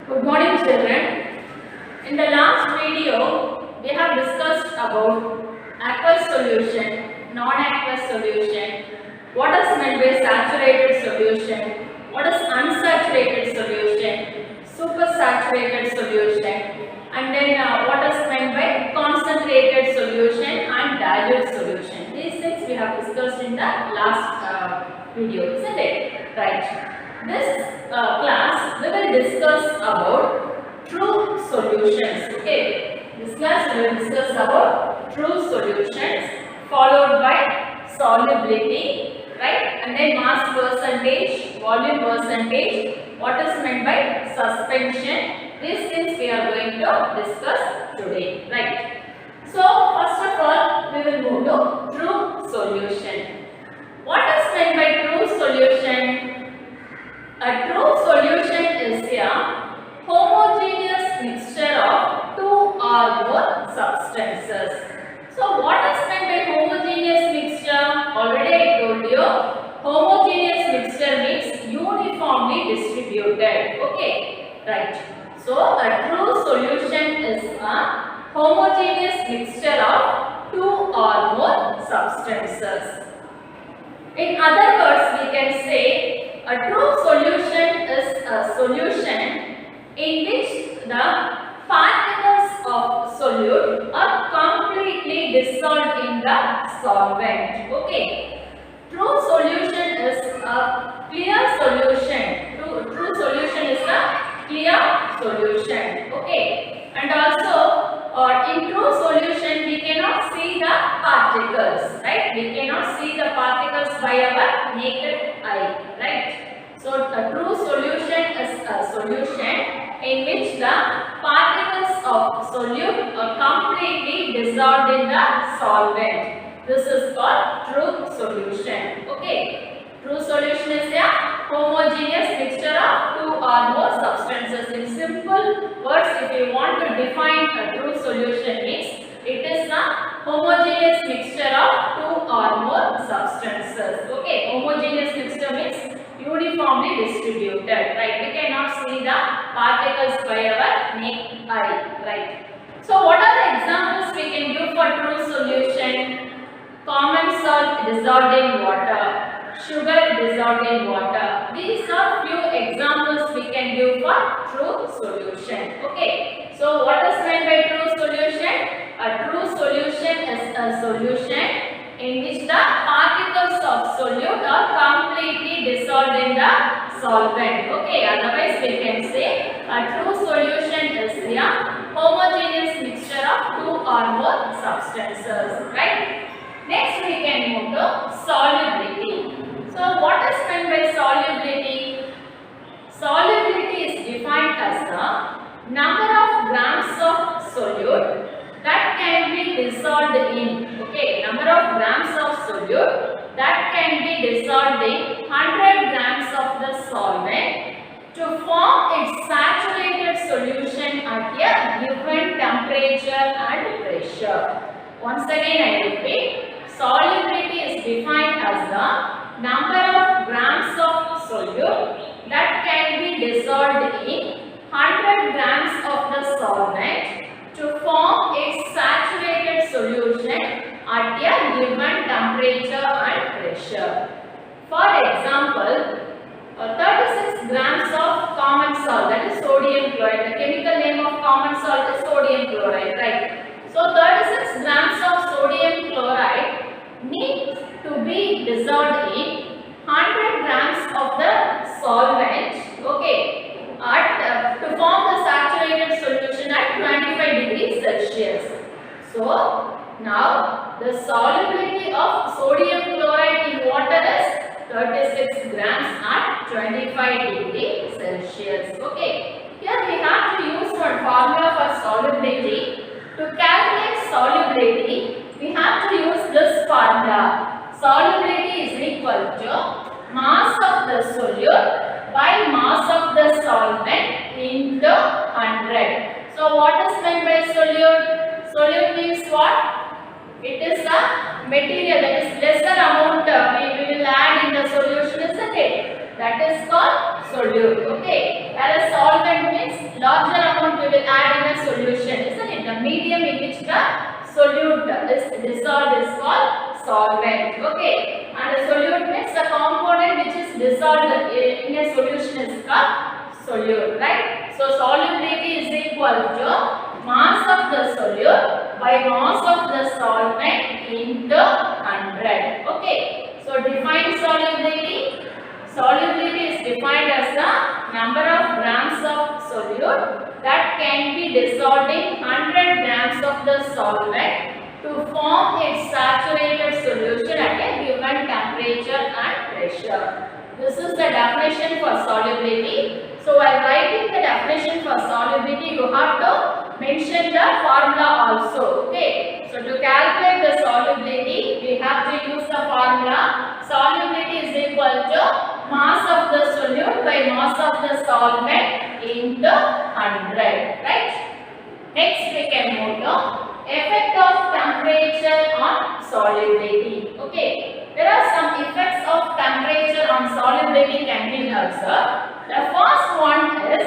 Good morning, children. In the last video, we have discussed about aqueous solution, non-aqueous solution, what is meant by saturated solution, what is unsaturated solution, supersaturated solution, and then what is meant by concentrated solution and dilute solution. These things we have discussed in the last video, isn't it? Right. This class we will discuss about true solutions. Okay, this class we will discuss about true solutions followed by solubility, right? And then mass percentage, volume percentage, what is meant by suspension. These things we are going to discuss today, right? So first of all, we will move to true solution. What is meant by true solution? A true solution is a homogeneous mixture of two or more substances. So what is meant by homogeneous mixture? Already I told you, homogeneous mixture means uniformly distributed. Okay, right. So a true solution is a homogeneous mixture of two or more substances. In other words, we can say a true solution is a solution in which the particles of solute are completely dissolved in the solvent. Okay. True solution is a clear solution. True solution is a clear solution. Okay. And also in true solution we cannot see the particles, right? We cannot see the particles by our naked eye, right? So a true solution is a solution in which the particles of solute are completely dissolved in the solvent. This is called true solution. Okay. True solution is a homogeneous mixture of two or more substances. In simple words, if you want to define a true solution means it is a homogeneous mixture of two or more substances. Okay, homogeneous mixture means uniformly distributed, right? We cannot see the particles by our naked eye, right? So what are the examples we can give for true solution? Common salt dissolved in water, sugar dissolved in water. These are few examples we can give for true solution. Okay. So what is meant by true solution? A true solution is a solution in which the particles of solute are completely dissolved in the solvent. Okay. Otherwise we can say a true solution is a homogeneous mixture of two or more substances. Right? Next we can move to solubility. So what is meant by solubility? Solubility is defined as the number of grams of solute that can be dissolved in. Okay, number of grams of solute that can be dissolved in 100 grams of the solvent to form its saturated solution at a given temperature and pressure. Once again I repeat, solubility is defined as the number of grams of solute that can be dissolved in 100 grams of the solvent to form its saturated solution at a given temperature and pressure. For example, 36 grams of common salt, that is sodium chloride. The chemical name of common salt is sodium chloride, right? So 36 grams of sodium chloride need to be dissolved in 100 grams of the solvent, okay, to form the saturated solution at 25 degrees Celsius. So now the solubility of sodium chloride in water is 36 grams at 25 degrees Celsius. Okay, here we have to use one formula for solubility. To calculate solubility, we have to use this formula. Solubility is equal to mass of the solute by mass of the solvent into 100. So what is meant by solute? Solute means what? It is a material that is lesser amount we will add in the solution, isn't it? That is called solute. Okay. Whereas solvent means larger amount we will add in a solution, isn't it? The medium in which the solute is dissolved is called solvent. Okay. And the solute means the component which is dissolved in a solution is called solute, right? So solubility is equal to mass of the solute by mass of the solvent into 100. Okay. So define solubility. Solubility is defined as the number of grams of solute that can be dissolved in 100 grams of the solvent to form its saturated solution at a given temperature and pressure. This is the definition for solubility. So while writing the definition for solubility, you have to mention the formula also. Okay. So to calculate the solubility, we have to use the formula. Solubility is equal to mass of the solute by mass of the solvent into 100. Right. Next we can move to effect of temperature on solubility. Okay. There are some effects of temperature on solubility can be observed. The first one is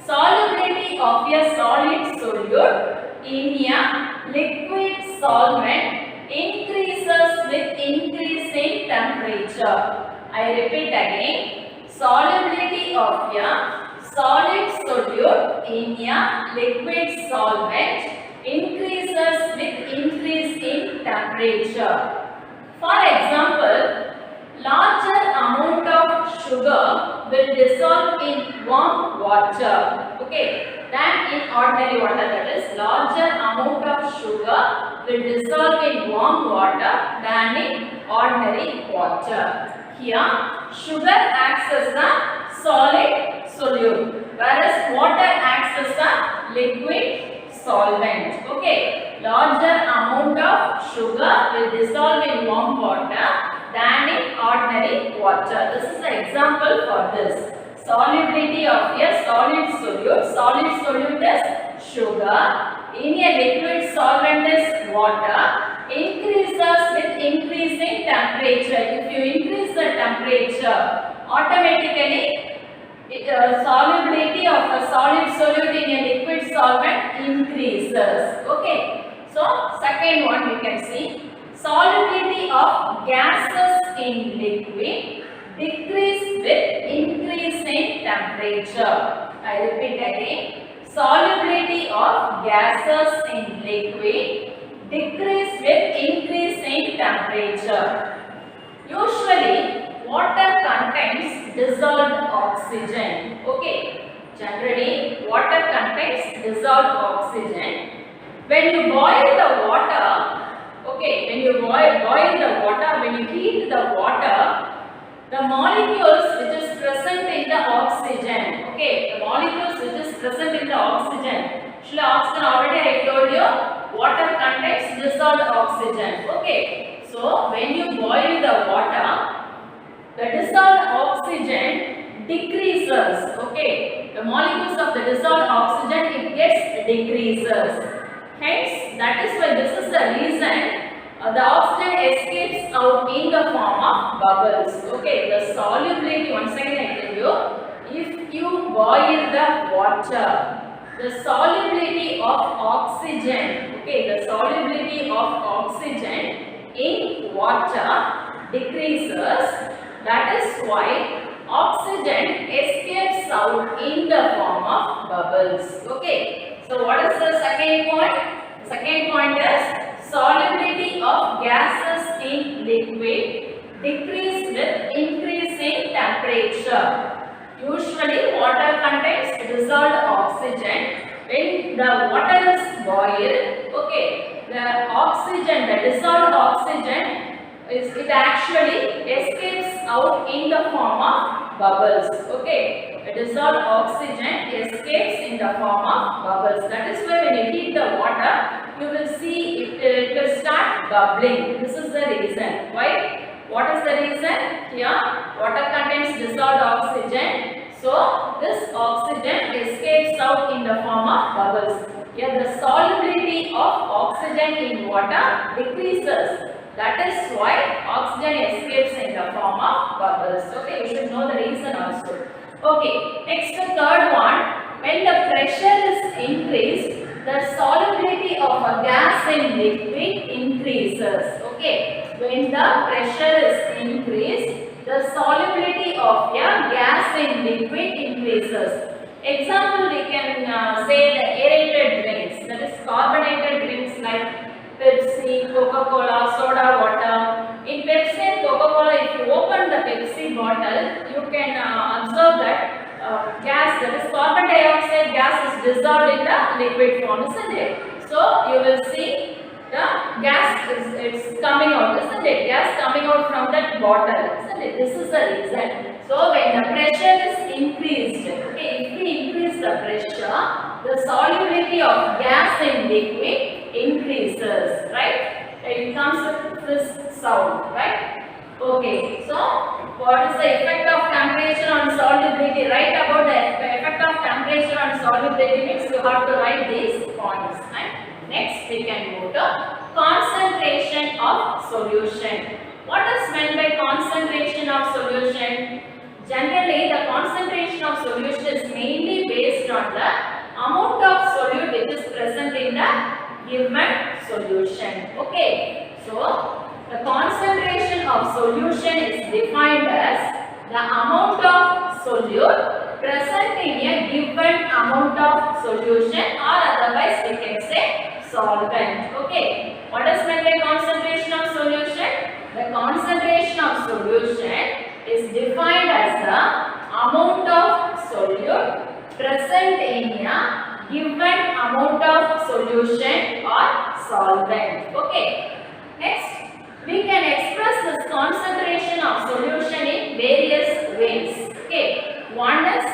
solubility of a solid solute in a liquid solvent increases with increasing temperature. I repeat again, solubility of a solid solute in a liquid solvent increases with increase in temperature. For example, larger amount of sugar will dissolve in warm water, okay, than in ordinary water. That is, larger amount of sugar will dissolve in warm water than in ordinary water. Here, sugar acts as a solid solute, whereas water acts as a liquid solvent. Okay, larger amount of sugar will dissolve in warm water than in ordinary water. This is the example for this. Solubility of a solid solute. Solid solute is sugar. In a liquid solvent is water. Increases with increasing temperature. If you increase the temperature, automatically solubility of a solid solute in a liquid solvent increases. Okay. So second one we can see. Solubility of gases in liquid decrease with increasing temperature. I repeat again. Solubility of gases in liquid decrease with increasing temperature. Usually, water contains dissolved oxygen. Okay. Generally, water contains dissolved oxygen. When you boil the water, okay, when you boil the water, when you heat the water, the molecules which is present in the oxygen, okay, the molecules which is present in the oxygen, actually oxygen already I told you, water contains dissolved oxygen, okay. So, when you boil the water, the dissolved oxygen decreases, okay. The molecules of the dissolved oxygen, it gets decreases. Hence, that is why this is the reason the oxygen escapes out in the form of bubbles. Okay, the solubility, once again I tell you, if you boil the water, the solubility of oxygen, okay, the solubility of oxygen in water decreases. That is why oxygen escapes out in the form of bubbles. Okay, so what is the second point? Second point is solubility of gases in liquid decrease with increasing temperature. Usually water contains dissolved oxygen. When the water is boiled, okay, the oxygen, the dissolved oxygen, it actually escapes out in the form of bubbles. Okay, the dissolved oxygen escapes in the form of bubbles. That is why when you heat the water, you will see it will start bubbling. This is the reason. Why? What is the reason? Here, water contains dissolved oxygen. So, this oxygen escapes out in the form of bubbles. Here, the solubility of oxygen in water decreases. That is why oxygen escapes in the form of bubbles. Okay, you should know the reason also. Okay, next the third one. When the pressure is increased, the solubility of a gas in liquid increases. Okay, when the pressure is increased, the solubility of a gas in liquid increases. Example, we can say the aerated drinks, that is carbonated drinks like Pepsi, Coca-Cola, soda water. In Pepsi and Coca-Cola, if you open the Pepsi bottle, you can observe that gas, that is carbon dioxide gas, is dissolved in the liquid form, isn't it? So you will see the gas it's coming out, isn't it? Gas coming out from that bottle, isn't it? This is the reason. So when the pressure is increased, okay, if we increase the pressure, the solubility of gas in liquid increases, right? It comes with this sound, right? Okay, so what is the effect of temperature on solubility? Write about the effect of temperature on solubility means you have to write these points. And next we can move to concentration of solution. What is meant by concentration of solution? Generally, the concentration of solution is mainly based on the amount of solute which is present in the given solution. Okay, so the concentration of solution is defined as the amount of solute present in a given amount of solution, or otherwise we can say solvent. Okay, what is meant by concentration of solution? The concentration of solution is defined as the amount of solute present in a given amount of solution or solvent. Okay, next we can express this concentration of solution in various ways. Okay, one is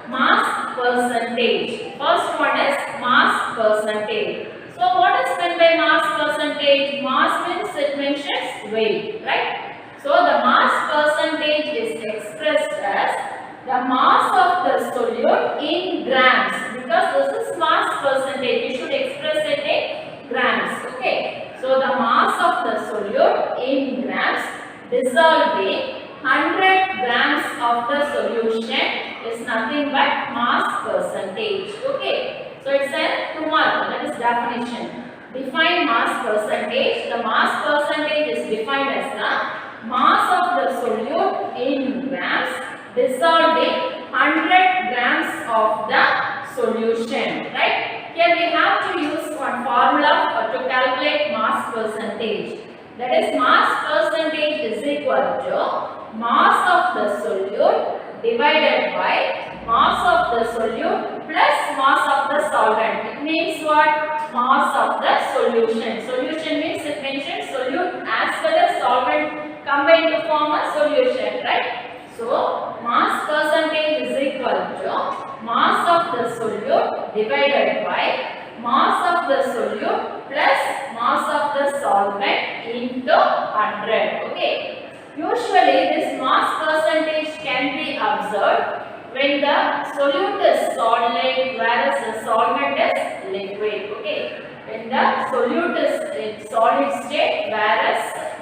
mass percentage. First one is mass percentage. So what is meant by mass percentage? Mass means it mentions weight, right? So the mass percentage is expressed as the mass of the solute in grams, because this is mass percentage. We should express it in grams. Okay. So the mass of the solute in grams dissolved in 100 grams of the solution is nothing but mass percentage. Okay. So it's a 2 mark, that is definition. Define mass percentage. The mass percentage is defined as the mass of the solute in grams dissolved in 100 grams of the solution, right? Here we have to use one formula to calculate mass percentage. That is, mass percentage is equal to mass of the solute divided by mass of the solute plus mass of the solvent. It means what? Mass of the solution. Solution means it mentions solute as well as solvent combined to form a solution, right? So, mass percentage is equal to mass of the solute divided by mass of the solute plus mass of the solvent into 100. Okay. Usually, this mass percentage can be observed when the solute is solid whereas the solvent is liquid. Okay. When the solute is in solid state whereas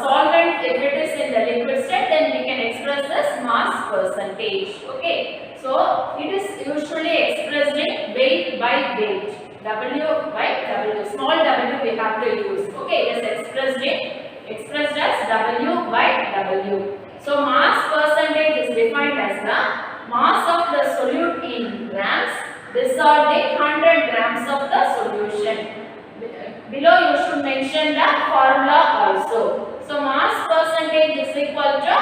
solvent, if it is in the liquid state, then we can express this mass percentage. Okay. So it is usually expressed in weight by weight. W by W. Small w we have to use. Okay. It is expressed as W by W. So mass percentage is defined as the mass of the solute in grams dissolved in 100 grams of the solution. Below you should mention the formula also. So mass percentage is equal to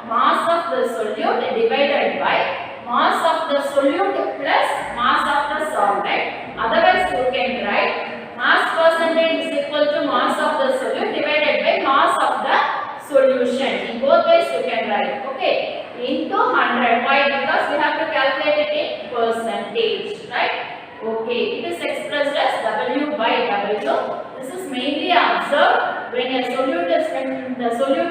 mass of the solute divided by mass of the solute plus mass of the solvent. Otherwise you can write mass percentage is equal to mass of the solute divided by mass of the solution. In both ways you can write. Okay. Into 100. Why? Because we have to calculate it in percentage. Right? Okay, it is expressed as W by W. This is mainly observed when the solute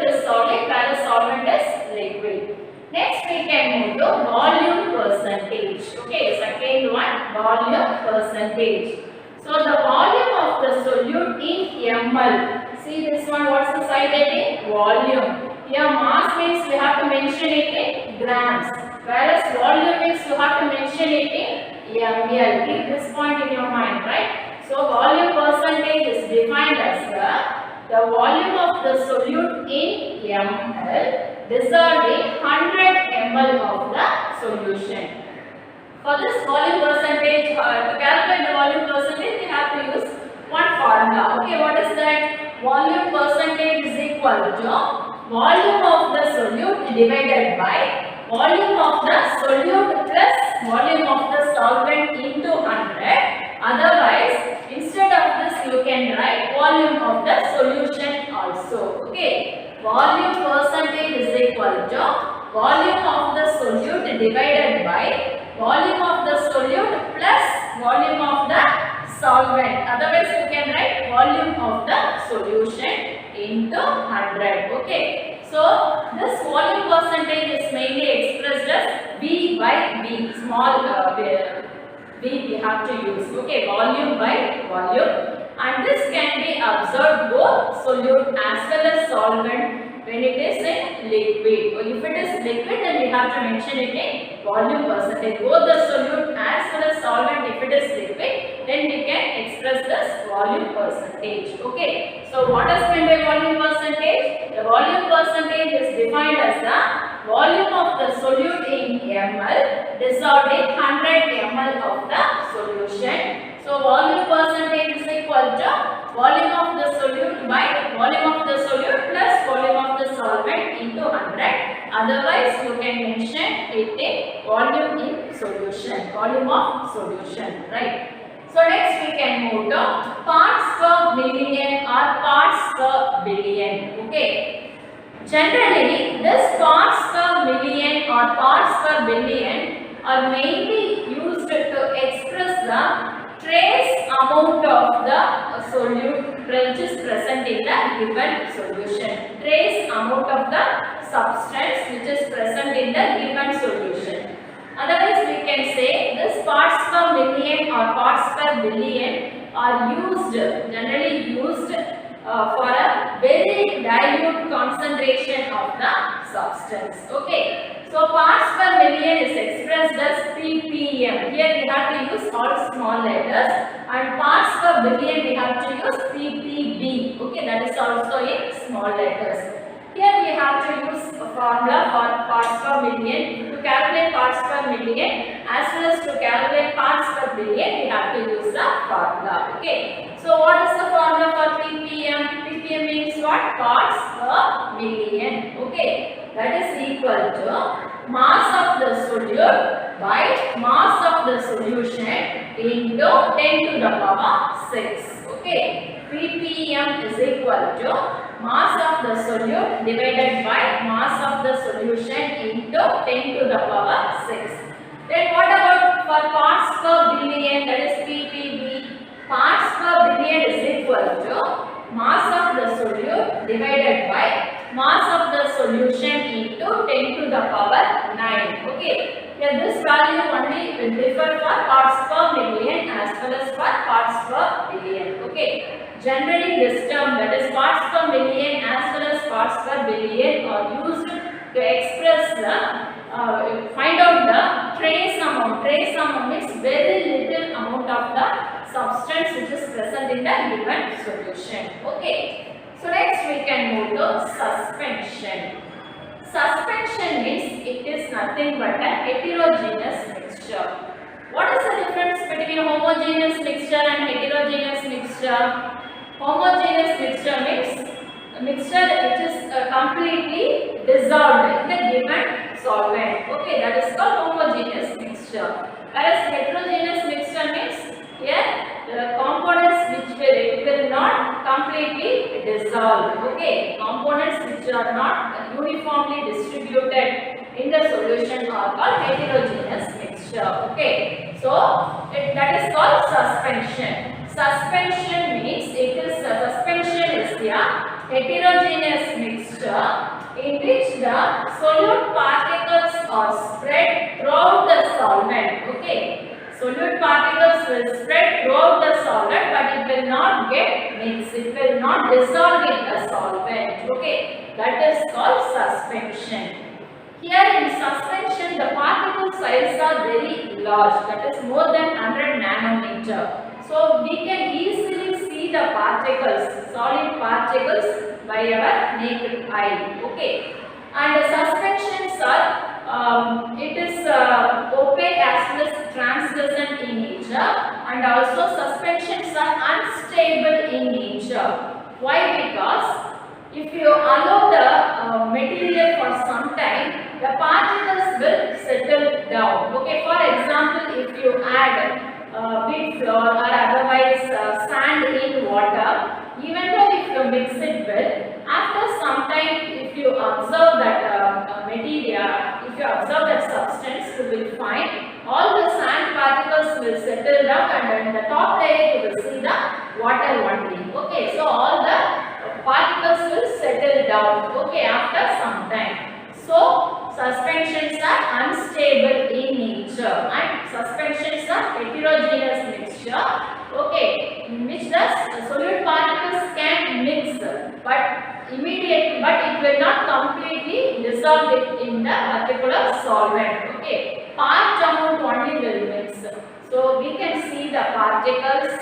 is solid whereas solvent is liquid. Next we can move to volume percentage. Okay, second one, volume percentage. So the volume of the solute in ml. See this one, what's the side heading? Volume. Here mass means we have to mention it in grams, whereas volume means you have to mention it in ml. Keep this point in your mind, right? So volume percentage is defined as the volume of the solute in ml dissolved in 100 ml of the solution. For this volume percentage, to calculate the volume percentage, we have to use one formula. Okay, what is that? Volume percentage is equal to volume of the solute divided by volume of the solute plus volume of the solvent into 100. Otherwise, instead of this, you can write volume of the solution also. Okay, volume percentage is equal to volume of the solute divided by volume of the solute plus volume of the solvent. Otherwise, you can write volume of the solution into 100. Okay. So, this volume percentage is mainly expressed as V by V. Small V we have to use. Okay. Volume by volume. And this can be observed both solute as well as solvent when it is in liquid. If it is liquid, then we have to mention it in volume percentage. Both the solute as well as solvent, if it is liquid, then we can express this volume percentage. Okay. So what is meant by volume percentage? The volume percentage is defined as the volume of the solute in ml dissolved in 100 ml of the solution. So volume percentage is equal to volume of the solute by volume of the solute plus volume of the solvent into 100. Otherwise, you can mention it in volume in solution, volume of solution, right? So next we can move to parts per million or parts per billion. Okay. Generally, this parts per million or parts per billion are mainly used to express the trace amount of the solute which is present in the given solution. Trace amount of the substance which is present in the given solution. Otherwise, we can say this parts per million or parts per billion are generally used for a very dilute concentration of the substance. Okay. So parts per million is expressed as ppm. Here we have to use all small letters, and parts per billion we have to use ppb. Okay, that is also in small letters. Here we have to use a formula for parts per million. To calculate parts per million as well as to calculate parts per billion, we have to use the formula. Okay. So what is the formula for ppm? ppm means what? Parts per million. Okay. That is equal to mass of the solute by mass of the solution into 10 to the power 6. Okay. ppm is equal to mass of the solute divided by mass of the solution into 10 to the power 6. Then what about for parts per billion, that is ppb? Parts per billion is equal to mass of the solute divided by mass of the solution into 10 to the power 9. Okay. Here this value only will differ for parts per million as well as for parts per billion. Okay. Generally this term, that is parts per million as well as parts per billion, are used to express the find out the trace amount. Trace amount means very little amount of the substance which is present in the given solution. Okay. So next we can move to suspension. Suspension means it is nothing but a heterogeneous mixture. What is the difference between homogeneous mixture and heterogeneous mixture? Homogeneous mixture means a mixture which is completely dissolved in the given solvent. Okay, that is called homogeneous mixture. Whereas heterogeneous mixture means here the components which will not completely dissolve. Okay, components which are not uniformly distributed in the solution are called heterogeneous mixture. Okay, so that is called suspension. Suspension means suspension is a heterogeneous mixture in which the solute particles are spread throughout the solvent. Okay. Solute particles will spread throughout the solvent, but it will will not get mixed, it will not dissolve in the solvent. Okay, that is called suspension. Here in suspension, the particle size are very large, that is more than 100 nanometer. So we can easily see the particles, solid particles by our naked eye. Okay, and the suspensions are, it is opaque as well as translucent in nature, and also suspensions are unstable in nature. Why? Because if you allow the material for some time, the particles will settle down. Okay, for example, if you add wheat flour or otherwise sand in water, even though if you mix it well, after some time, if you observe that material, if you observe that substance, you will find all the sand particles will settle down, and in the top layer you will see the water only. Okay, so all the particles will settle down. Okay, after some time. So suspensions are unstable in nature, and suspensions are heterogeneous mixture. Okay, in which the solute particles can mix, but it will not completely dissolve it in the particular solvent. Okay, part amount only will mix. So we can see the particles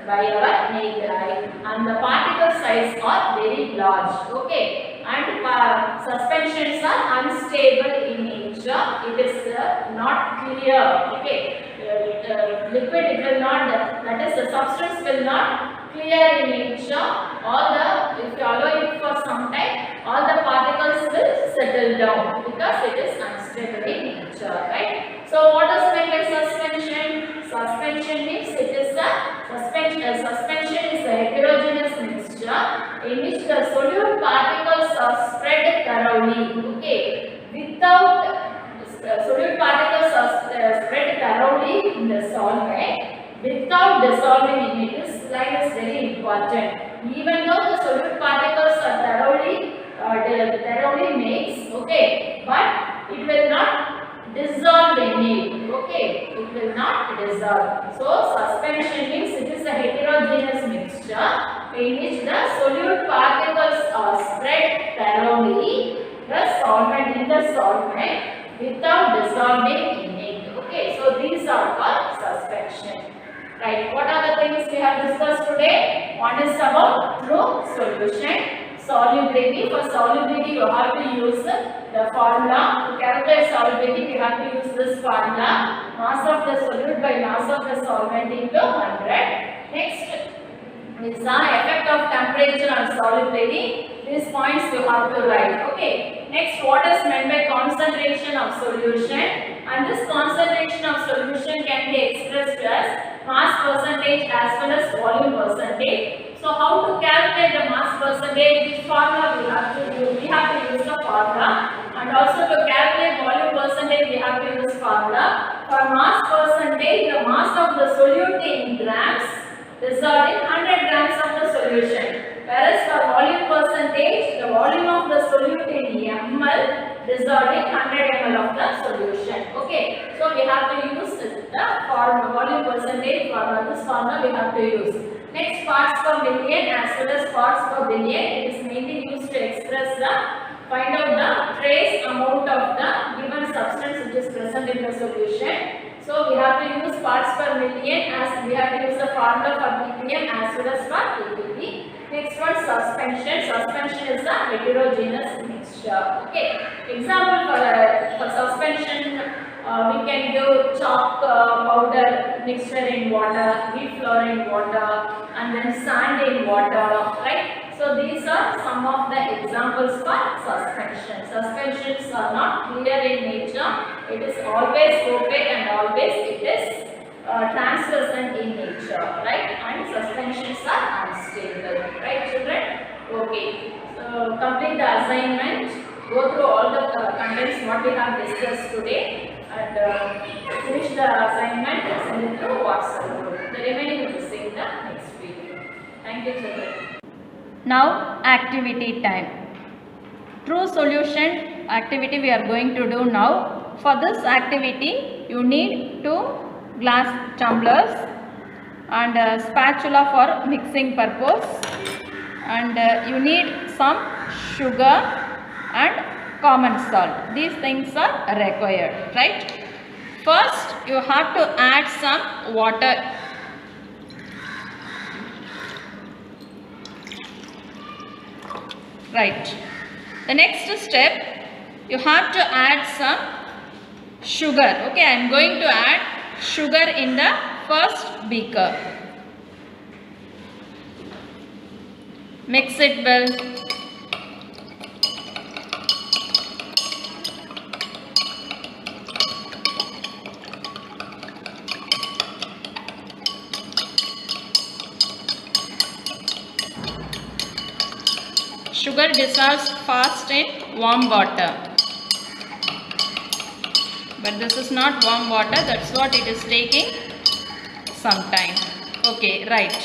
by our naked eye, and the particle size are very large. Okay, and suspensions are unstable in nature. It is not clear. Okay, liquid it will not. That is, the substance will not clear in nature. If you allow it for some time, all the particles will settle down because it is unstable in nature. Right. So what is meant by suspension? Suspension means it is suspension is a heterogeneous mixture in which the solute particles are spread thoroughly. Okay, without solute particles are spread thoroughly in the solvent without dissolving in it. This line is very important. Even though the solute particles are thoroughly mixed, okay, but it will not dissolve in it. Okay, it will not dissolve. So suspension means it is a heterogeneous mixture in which the solute particles are spread thoroughly in the solvent without dissolving in it. Okay, so these are called suspension. Right. What are the things we have discussed today? One is about true solution. Solubility. For solubility, you have to use the formula. To calculate solubility, we have to use this formula. Mass of the solute by mass of the solvent into 100. Next is the effect of temperature on solubility. These points you have to write. Okay. Next, what is meant by concentration of solution? And this concentration of solution can be expressed as mass percentage as well as volume percentage. So how to calculate the mass percentage? Which formula we have to use? We have to use the formula, and also to calculate volume percentage we have to use formula. For mass percentage, the mass of the solute in grams dissolved in 100 grams of the solution. Whereas for volume percentage, the volume of the solute in ml dissolved in 100 ml of the solution. Okay, so we have to use the formula, volume percentage formula. This formula we have to use. Next, parts per million as well as parts per billion. It is mainly used to express find out the trace amount of the given substance which is present in the solution. So we have to use parts per million, as we have to use the formula for ppm as well as for ppb. Next one, suspension. Suspension is a heterogeneous mixture. Okay. Example for suspension, we can do chalk powder mixture in water, wheat flour in water, and then sand in water. Right. So these are some of the examples for suspension. Suspensions are not clear in nature. It is always opaque and always it is translucent in nature, right? And suspensions are unstable, right, children? Okay. So complete the assignment. Go through all the contents what we have discussed today, and finish the assignment and send it to WhatsApp group. The remaining we will see in the next video. Thank you, children. Now activity time. True solution activity we are going to do now. For this activity you need 2 glass tumblers and a spatula for mixing purpose, and you need some sugar and common salt. These things are required, right? First, you have to add some water. Right. The next step, you have to add some sugar. Okay, I am going to add sugar in the first beaker. Mix it well. Sugar dissolves fast in warm water. But this is not warm water, that's what it is taking some time. Okay, right.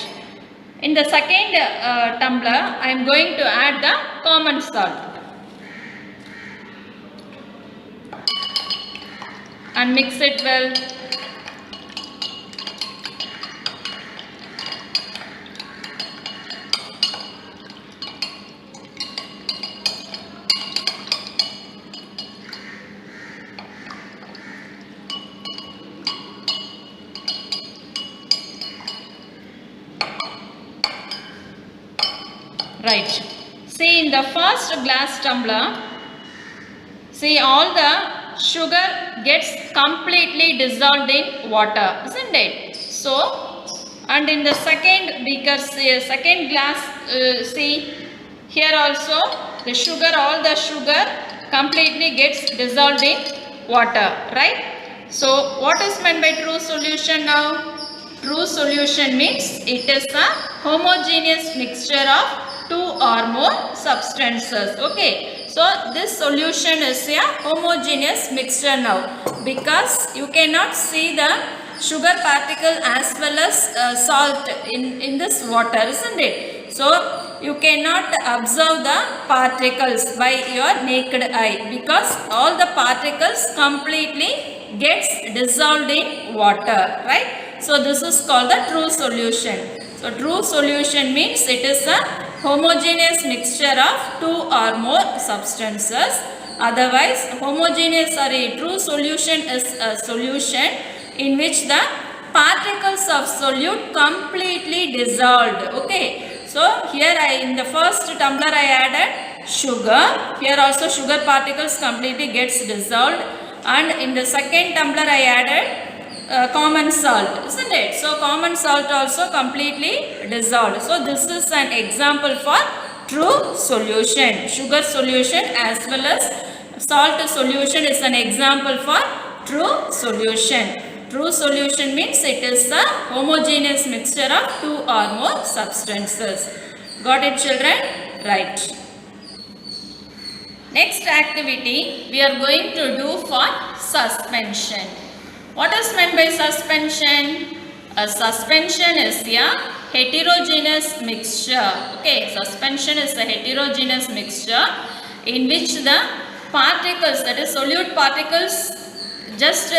In the second tumbler, I am going to add the common salt. And mix it well. Right. See, in the first glass tumbler, see, all the sugar gets completely dissolved in water, isn't it? So, and in the second beaker, second glass, see, here also the sugar, all the sugar completely gets dissolved in water, right? So, what is meant by true solution now? True solution means it is a homogeneous mixture of two or more substances. Okay, so this solution is a homogeneous mixture now, because you cannot see the sugar particle as well as salt in this water, isn't it? So you cannot observe the particles by your naked eye, because all the particles completely gets dissolved in water, right? So this is called the true solution. So true solution means it is a homogeneous mixture of two or more substances. Otherwise, homogeneous or a true solution is a solution in which the particles of solute completely dissolved. Okay. So here in the first tumbler I added sugar. Here also sugar particles completely gets dissolved. And in the second tumbler I added common salt, isn't it? So common salt also completely dissolved. So this is an example for true solution. Sugar solution as well as salt solution is an example for true solution. True solution means it is a homogeneous mixture of two or more substances. Got it, children? Right. Next activity we are going to do for suspension. What is meant by suspension? A suspension is a heterogeneous mixture. Okay, suspension is a heterogeneous mixture in which the particles, that is solute particles, just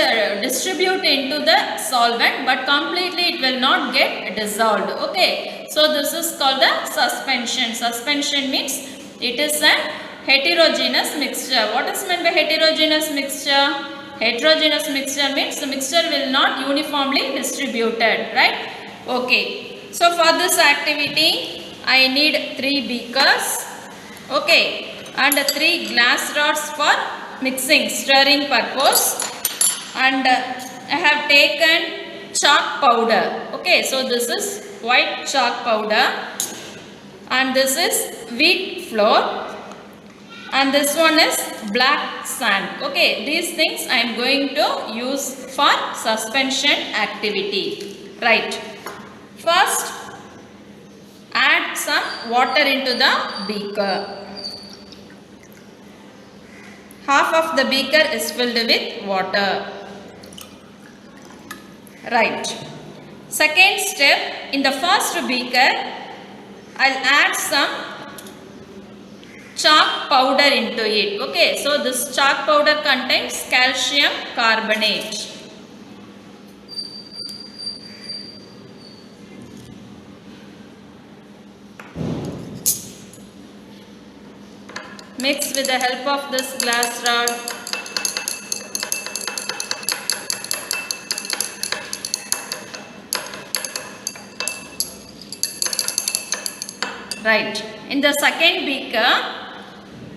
distribute into the solvent, but completely it will not get dissolved. Okay, so this is called the suspension. Suspension means it is a heterogeneous mixture. What is meant by heterogeneous mixture? Heterogeneous mixture means the mixture will not uniformly distributed, right? Okay, so for this activity I need 3 beakers, okay, and 3 glass rods for mixing, stirring purpose, and I have taken chalk powder. Okay, so this is white chalk powder, and this is wheat flour, and this one is black sand. Okay, these things I am going to use for suspension activity. Right. First, add some water into the beaker. Half of the beaker is filled with water. Right. Second step, in the first beaker, I'll add some chalk powder into it. Okay, so this chalk powder contains calcium carbonate. mix with the help of this glass rod. Right. In the second beaker,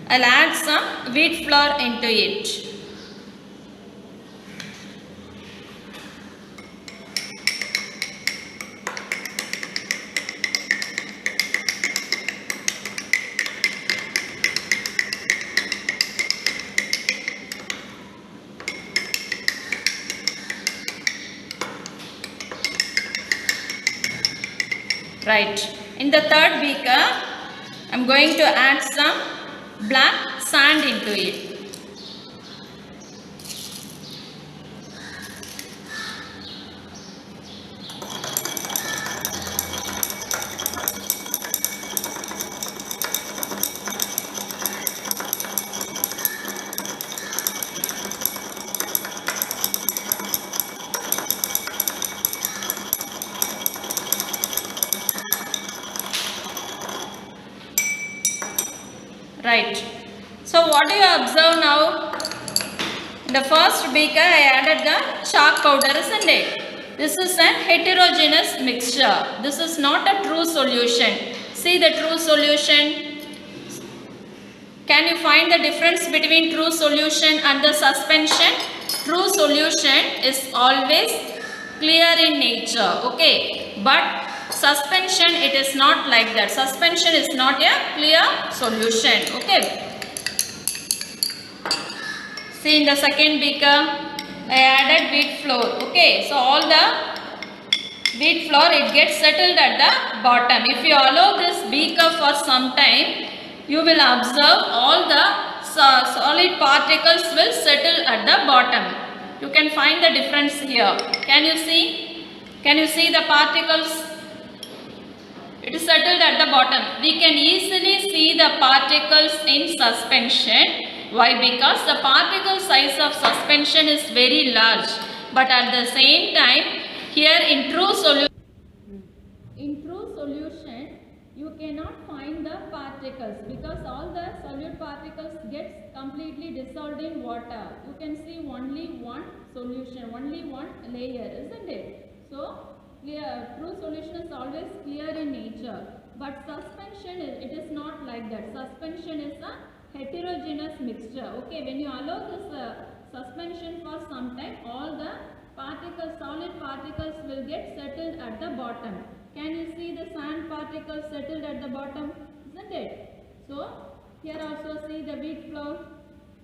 I'll add some wheat flour into it. Right. In the third beaker, I'm going to add some black sand into it. Right. So what do you observe now? In the first beaker I added the chalk powder, isn't it? This is an heterogeneous mixture. This is not a true solution. See the true solution. Can you find the difference between true solution and the suspension? True solution is always clear in nature, okay? But suspension, it is not like that. Suspension is not a clear solution, okay? See in the second beaker, I added wheat flour, okay? So all the wheat flour, it gets settled at the bottom. If you allow this beaker for some time, you will observe all the solid particles will settle at the bottom. You can find the difference here. Can you see? Can you see the particles? It is settled at the bottom. We can easily see the particles in suspension. Why? Because the particle size of suspension is very large. But at the same time, here in true solution, you cannot find the particles because all the solute particles gets completely dissolved in water. You can see only one solution, only one layer, isn't it? So, true solution is always clear in nature, but suspension it is not like that. Suspension is a heterogeneous mixture. Okay, when you allow this suspension for some time, all the particles, solid particles will get settled at the bottom. Can you see the sand particles settled at the bottom, isn't it? So, here also see the wheat flour,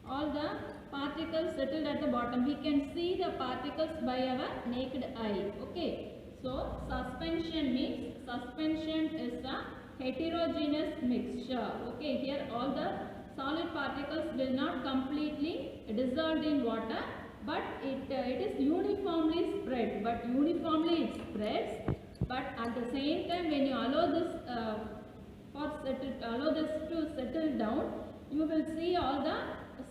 all the particles settled at the bottom. We can see the particles by our naked eye, okay? So, suspension means suspension is a heterogeneous mixture, okay? Here all the solid particles will not completely dissolved in water, but it is uniformly spread, but uniformly it spreads. But at the same time, when you allow this to settle down, you will see all the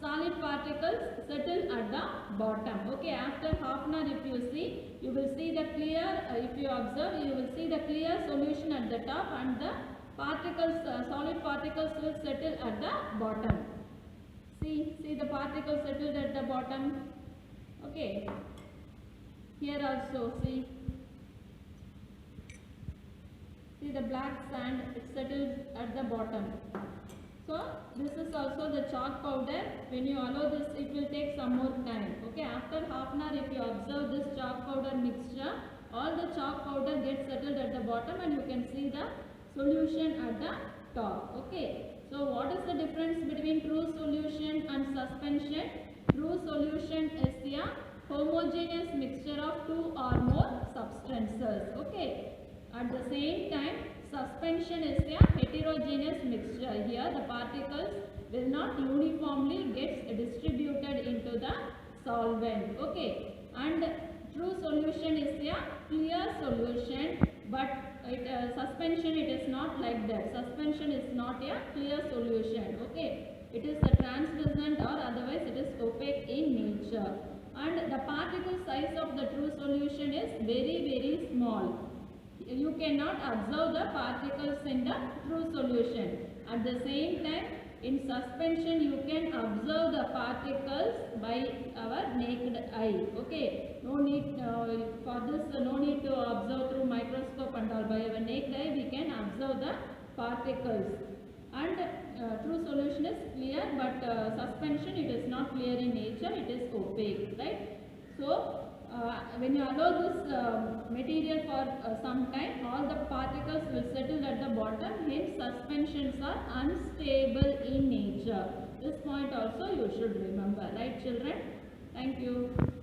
solid particles settle at the bottom. Okay, after half an hour, if you see, you will see the clear. If you observe, you will see the clear solution at the top, and the particles, solid particles will settle at the bottom. See the particles settled at the bottom. Okay. Here also see the black sand, it settles at the bottom. So this is also the chalk powder. When you allow this, it will take some more time. Okay, after half an hour, if you observe this chalk powder mixture, all the chalk powder gets settled at the bottom, and you can see the solution at the top. Okay, so what is the difference between true solution and suspension? True solution is a homogeneous mixture of two or more substances. Okay. At the same time, suspension is a heterogeneous mixture. Here the particles will not uniformly get distributed into the solvent. Okay. And true solution is a clear solution, but suspension it is not like that. Suspension is not a clear solution. Okay. It is a translucent or otherwise it is opaque in nature. And the particle size of the true solution is very small. You cannot observe the particles in the true solution. At the same time, in suspension you can observe the particles by our naked eye. Okay, no need for this, no need to observe through microscope and all. By our naked eye we can observe the particles, and true solution is clear, but suspension it is not clear in nature, it is opaque, right? So when you allow this material for some time, all the particles will settle at the bottom, hence suspensions are unstable in nature. This point also you should remember, right children? Thank you.